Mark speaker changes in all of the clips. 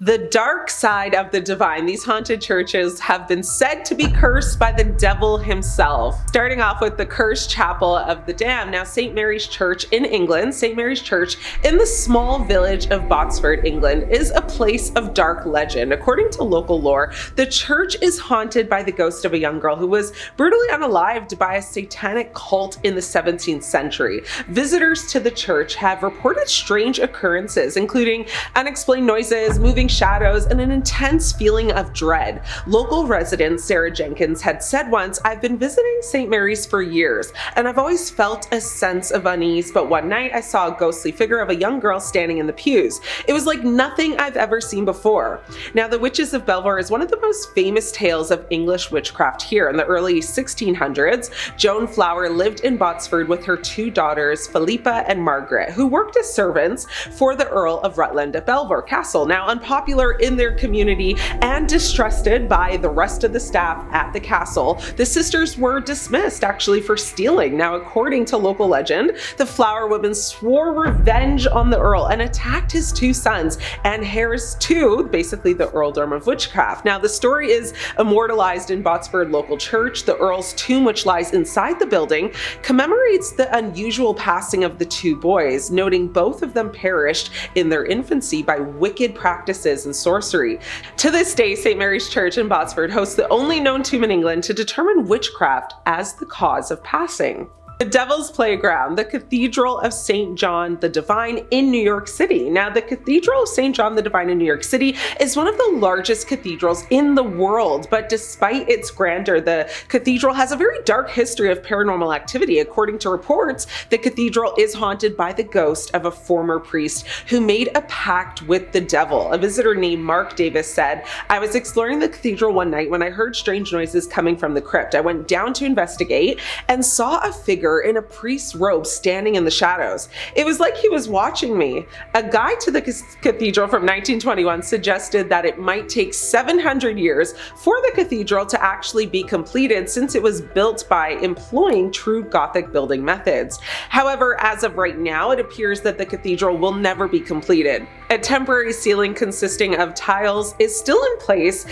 Speaker 1: The dark side of the divine. These haunted churches have been said to be cursed by the devil himself. Starting off with the cursed chapel of the damned. Now, St. Mary's Church in England, St. Mary's Church in the small village of Botsford, England, is a place of dark legend. According to local lore, the church is haunted by the ghost of a young girl who was brutally unalived by a satanic cult in the 17th century. Visitors to the church have reported strange occurrences, including unexplained noises, moving shadows, and an intense feeling of dread. Local resident Sarah Jenkins had said once, "I've been visiting St. Mary's for years, and I've always felt a sense of unease, but one night I saw a ghostly figure of a young girl standing in the pews. It was like nothing I've ever seen before." Now, the Witches of Belvoir is one of the most famous tales of English witchcraft here. In the early 1600s, Joan Flower lived in Botsford with her two daughters, Philippa and Margaret, who worked as servants for the Earl of Rutland at Belvoir Castle. Now, unpopular in their community and distrusted by the rest of the staff at the castle, the sisters were dismissed actually for stealing. Now, according to local legend, the Flower woman swore revenge on the Earl and attacked his two sons and heirs to basically the earldom of witchcraft. Now, the story is immortalized in Botsford local church. The Earl's tomb, which lies inside the building, commemorates the unusual passing of the two boys, noting both of them perished in their infancy by wicked practices and sorcery. To this day, St. Mary's Church in Botsford hosts the only known tomb in England to determine witchcraft as the cause of passing. The Devil's Playground, the Cathedral of St. John the Divine in New York City. Now, the Cathedral of St. John the Divine in New York City is one of the largest cathedrals in the world, but despite its grandeur, the cathedral has a very dark history of paranormal activity. According to reports, the cathedral is haunted by the ghost of a former priest who made a pact with the devil. A visitor named Mark Davis said, "I was exploring the cathedral one night when I heard strange noises coming from the crypt. I went down to investigate and saw a figure in a priest's robe standing in the shadows. It was like he was watching me." A guide to the cathedral from 1921 suggested that it might take 700 years for the cathedral to actually be completed, since it was built by employing true Gothic building methods. However, as of right now, it appears that the cathedral will never be completed. A temporary ceiling consisting of tiles is still in place,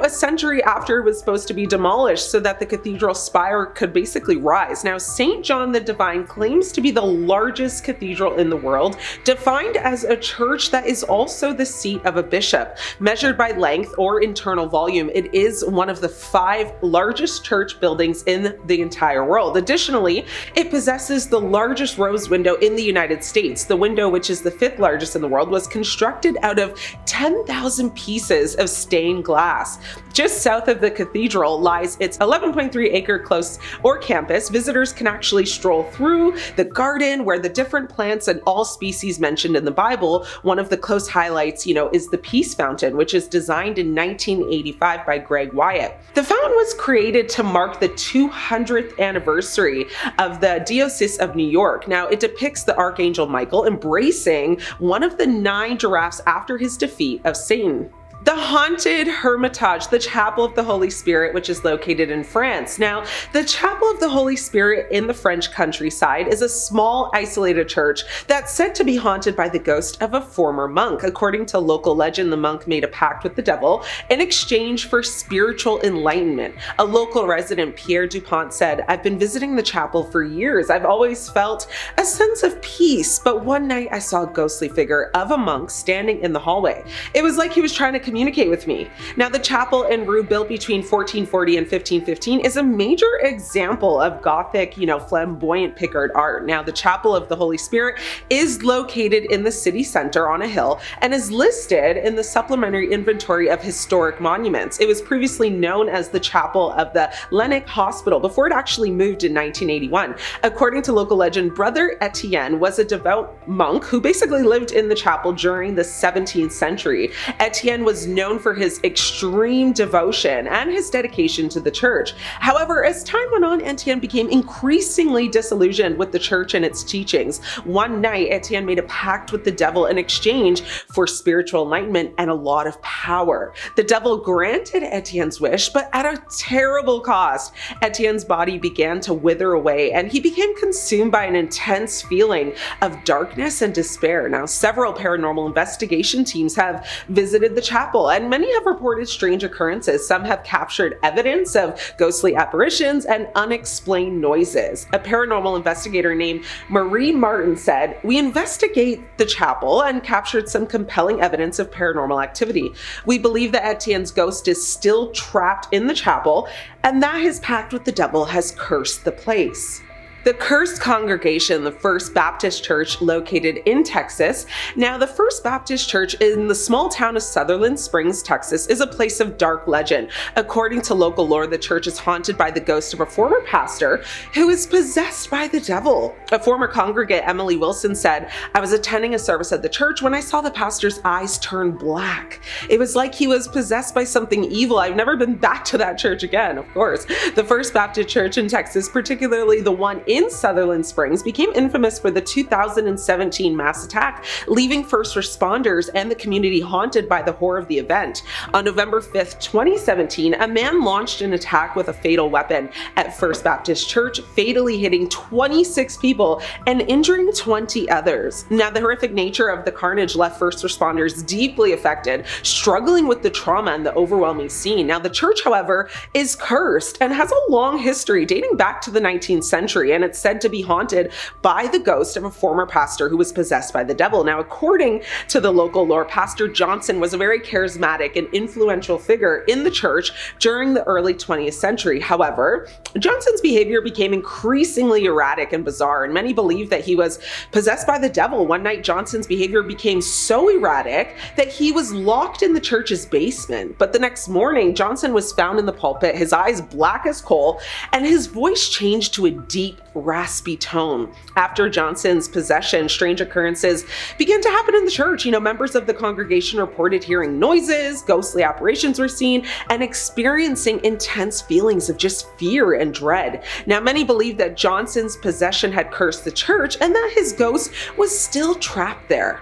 Speaker 1: a century after it was supposed to be demolished so that the cathedral spire could basically rise. Now, St. John the Divine claims to be the largest cathedral in the world, defined as a church that is also the seat of a bishop. Measured by length or internal volume, it is one of the 5 largest church buildings in the entire world. Additionally, it possesses the largest rose window in the United States. The window, which is the 5th largest in the world, was constructed out of 10,000 pieces of stained glass. Just south of the cathedral lies its 11.3-acre close or campus. Visitors can actually stroll through the garden where the different plants and all species mentioned in the Bible. One of the close highlights, is the Peace Fountain, which is designed in 1985 by Greg Wyatt. The fountain was created to mark the 200th anniversary of the Diocese of New York. Now, it depicts the Archangel Michael embracing one of the 9 giraffes after his defeat of Satan. The Haunted Hermitage, the Chapel of the Holy Spirit, which is located in France. Now, the Chapel of the Holy Spirit in the French countryside is a small, isolated church that's said to be haunted by the ghost of a former monk. According to local legend, the monk made a pact with the devil in exchange for spiritual enlightenment. A local resident, Pierre Dupont, said, "I've been visiting the chapel for years. I've always felt a sense of peace, but one night I saw a ghostly figure of a monk standing in the hallway. It was like he was trying to communicate with me." Now, the chapel in Rouen, built between 1440 and 1515, is a major example of Gothic, flamboyant Picard art. Now, the Chapel of the Holy Spirit is located in the city center on a hill and is listed in the supplementary inventory of historic monuments. It was previously known as the Chapel of the Lennox Hospital before it actually moved in 1981. According to local legend, Brother Etienne was a devout monk who basically lived in the chapel during the 17th century. Etienne was was known for his extreme devotion and his dedication to the church. However, as time went on, Etienne became increasingly disillusioned with the church and its teachings. One night, Etienne made a pact with the devil in exchange for spiritual enlightenment and a lot of power. The devil granted Etienne's wish, but at a terrible cost. Etienne's body began to wither away, and he became consumed by an intense feeling of darkness and despair. Now, several paranormal investigation teams have visited the chapel, and many have reported strange occurrences. Some have captured evidence of ghostly apparitions and unexplained noises. A paranormal investigator named Marie Martin said, "We investigate the chapel and captured some compelling evidence of paranormal activity. We believe that Etienne's ghost is still trapped in the chapel and that his pact with the devil has cursed the place." The cursed congregation, the First Baptist Church located in Texas. Now, the First Baptist Church in the small town of Sutherland Springs, Texas, is a place of dark legend. According to local lore, the church is haunted by the ghost of a former pastor who is possessed by the devil. A former congregant, Emily Wilson, said, "I was attending a service at the church when I saw the pastor's eyes turn black. It was like he was possessed by something evil. I've never been back to that church again." Of course, the First Baptist Church in Texas, particularly the one in Sutherland Springs, became infamous for the 2017 mass attack, leaving first responders and the community haunted by the horror of the event. On November 5th, 2017, a man launched an attack with a fatal weapon at First Baptist Church, fatally hitting 26 people and injuring 20 others. Now, the horrific nature of the carnage left first responders deeply affected, struggling with the trauma and the overwhelming scene. Now, the church, however, is cursed and has a long history dating back to the 19th century, and it's said to be haunted by the ghost of a former pastor who was possessed by the devil. Now, according to the local lore, Pastor Johnson was a very charismatic and influential figure in the church during the early 20th century. However, Johnson's behavior became increasingly erratic and bizarre, and many believe that he was possessed by the devil. One night, Johnson's behavior became so erratic that he was locked in the church's basement. But the next morning, Johnson was found in the pulpit, his eyes black as coal, and his voice changed to a deep, raspy tone. After Johnson's possession, strange occurrences began to happen in the church. Members of the congregation reported hearing noises, ghostly apparitions were seen, and experiencing intense feelings of just fear and dread. Now, many believe that Johnson's possession had cursed the church and that his ghost was still trapped there.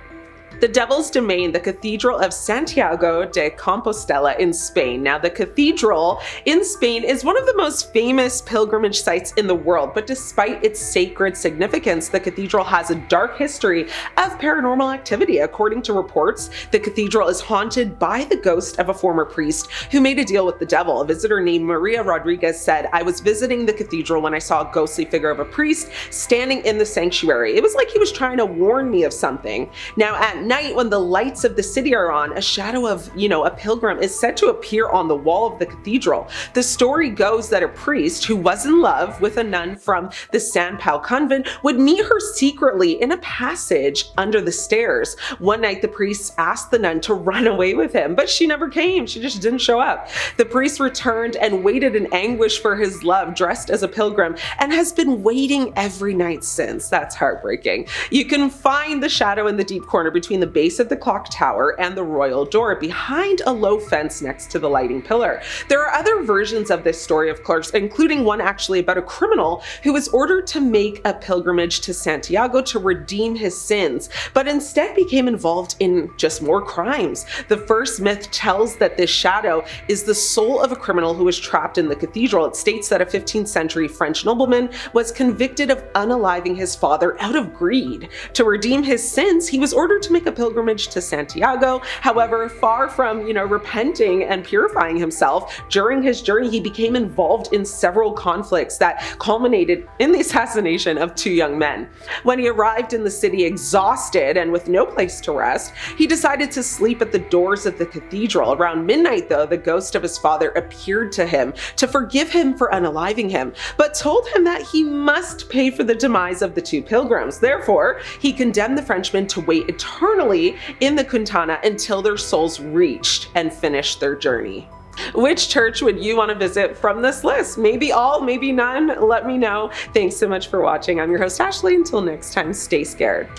Speaker 1: The Devil's Domain, the Cathedral of Santiago de Compostela in Spain. Now, the cathedral in Spain is one of the most famous pilgrimage sites in the world, but despite its sacred significance, the cathedral has a dark history of paranormal activity. According to reports, the cathedral is haunted by the ghost of a former priest who made a deal with the devil. A visitor named Maria Rodriguez said, "I was visiting the cathedral when I saw a ghostly figure of a priest standing in the sanctuary. It was like he was trying to warn me of something." Now, at night, when the lights of the city are on, a shadow of, a pilgrim is said to appear on the wall of the cathedral. The story goes that a priest who was in love with a nun from the San Pao convent would meet her secretly in a passage under the stairs. One night, the priest asked the nun to run away with him, but she never came. She just didn't show up. The priest returned and waited in anguish for his love, dressed as a pilgrim, and has been waiting every night since. That's heartbreaking. You can find the shadow in the deep corner between the base of the clock tower and the royal door, behind a low fence next to the lighting pillar. There are other versions of this story, of course, including one actually about a criminal who was ordered to make a pilgrimage to Santiago to redeem his sins, but instead became involved in just more crimes. The first myth tells that this shadow is the soul of a criminal who was trapped in the cathedral. It states that a 15th century French nobleman was convicted of unaliving his father out of greed. To redeem his sins, he was ordered to make a pilgrimage to Santiago. However, far from, repenting and purifying himself, during his journey, he became involved in several conflicts that culminated in the assassination of 2 young men. When he arrived in the city exhausted and with no place to rest, he decided to sleep at the doors of the cathedral. Around midnight, though, the ghost of his father appeared to him to forgive him for unaliving him, but told him that he must pay for the demise of the 2 pilgrims. Therefore, he condemned the Frenchman to wait eternally in the Quintana until their souls reached and finished their journey. Which church would you want to visit from this list? Maybe all, maybe none. Let me know. Thanks so much for watching. I'm your host, Ashley. Until next time, stay scared.